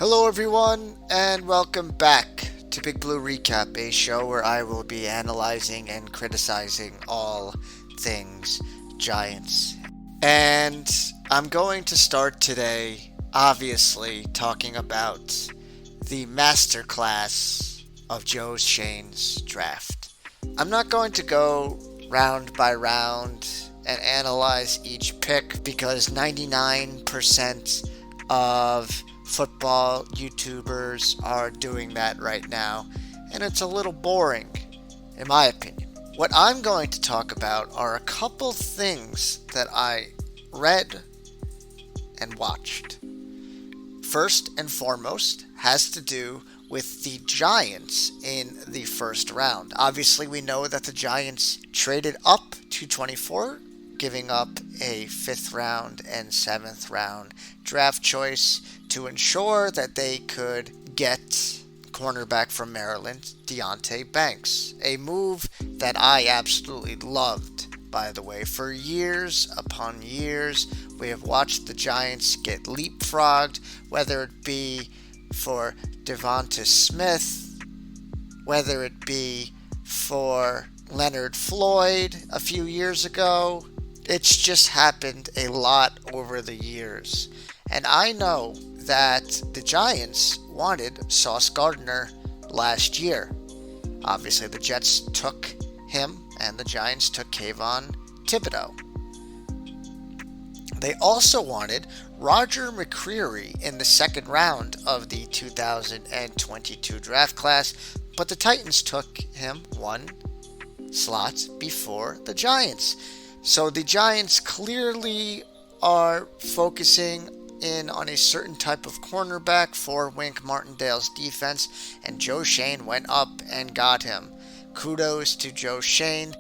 Hello, everyone, and welcome back to Big Blue Recap, a show where I will be analyzing and criticizing all things Giants. And I'm going to start today, obviously, talking about the masterclass of Joe Shane's draft. I'm not going to go round by round and analyze each pick because 99% of football YouTubers are doing that right now, and it's a little boring, in my opinion. What I'm going to talk about are a couple things that I read and watched. First and foremost has to do with the Giants in the first round. Obviously, we know that the Giants traded up to 24, giving up a 5th round and 7th round draft choice to ensure that they could get cornerback from Maryland, Deonte Banks. A move that I absolutely loved, by the way. For years upon years, we have watched the Giants get leapfrogged, whether it be for Devonta Smith, whether it be for Leonard Floyd a few years ago. It's just happened a lot over the years. And I know that the Giants wanted Sauce Gardner last year. Obviously, the Jets took him, and the Giants took Kayvon Thibodeau. They also wanted Roger McCreary in the second round of the 2022 draft class, but the Titans took him one slot before the Giants. So the Giants clearly are focusing in on a certain type of cornerback for Wink Martindale's defense, and Joe Shane went up and got him. Kudos to Joe Shane.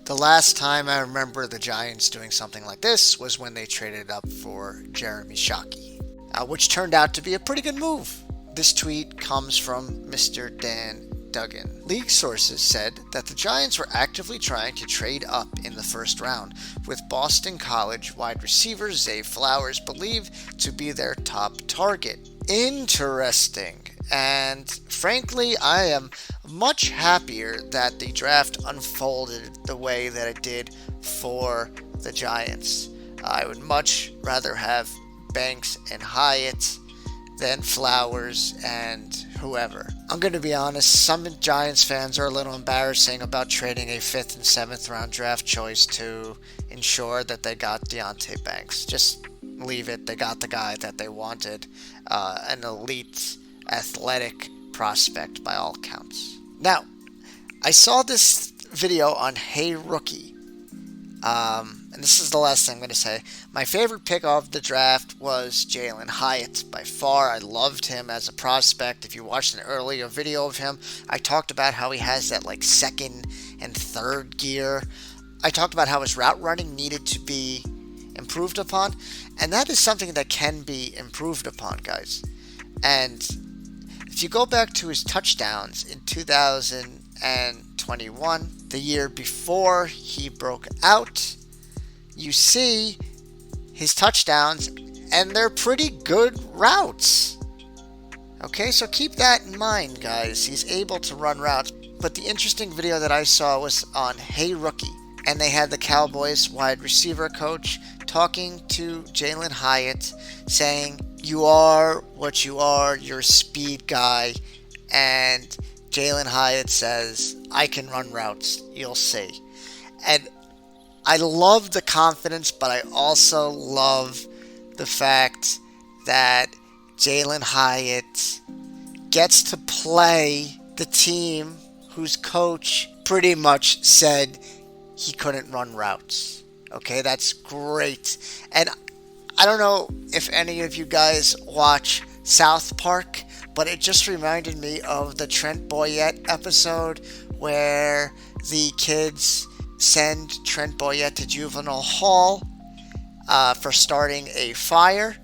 The last time I remember the Giants doing something like this was when they traded up for Jeremy Shockey, which turned out to be a pretty good move. This tweet comes from Mr. Dan Duggan. League sources said that the Giants were actively trying to trade up in the first round, with Boston College wide receiver Zay Flowers believed to be their top target. Interesting. And frankly, I am much happier that the draft unfolded the way that it did for the Giants. I would much rather have Banks and Hyatt than Flowers and whoever. I'm going to be honest, some Giants fans are a little embarrassing about trading a 5th and 7th round draft choice to ensure that they got Deonte Banks. Just leave it. They got the guy that they wanted, an elite athletic prospect by all counts. Now, I saw this video on Hey Rookie. And this is the last thing I'm going to say. My favorite pick of the draft was Jalin Hyatt. By far, I loved him as a prospect. If you watched an earlier video of him, I talked about how he has that like second and third gear. I talked about how his route running needed to be improved upon. And that is something that can be improved upon, guys. And if you go back to his touchdowns in 2021, the year before he broke out, you see his touchdowns, and they're pretty good routes. Okay, so keep that in mind, guys. He's able to run routes. But the interesting video that I saw was on Hey Rookie, and they had the Cowboys wide receiver coach talking to Jalin Hyatt, saying, "You are what you are, you're a speed guy." And Jalin Hyatt says, "I can run routes, you'll see." And I love the confidence, but I also love the fact that Jalin Hyatt gets to play the team whose coach pretty much said he couldn't run routes. Okay, that's great. And I don't know if any of you guys watch South Park, but it just reminded me of the Trent Boyette episode where the kids send Trent Boyette to juvenile hall for starting a fire,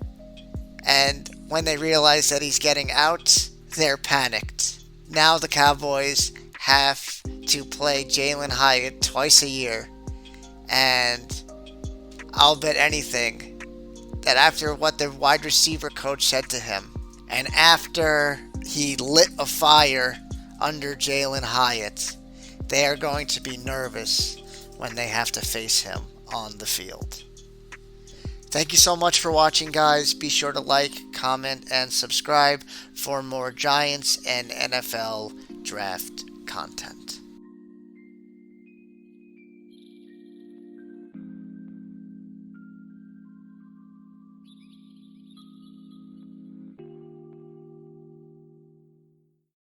and when they realize that he's getting out, they're panicked. Now the Cowboys have to play Jalin Hyatt twice a year, and I'll bet anything that after what the wide receiver coach said to him, And after he lit a fire under Jalen Hyatt, they are going to be nervous when they have to face him on the field. Thank you so much for watching, guys. Be sure to like, comment, and subscribe for more Giants and NFL draft content.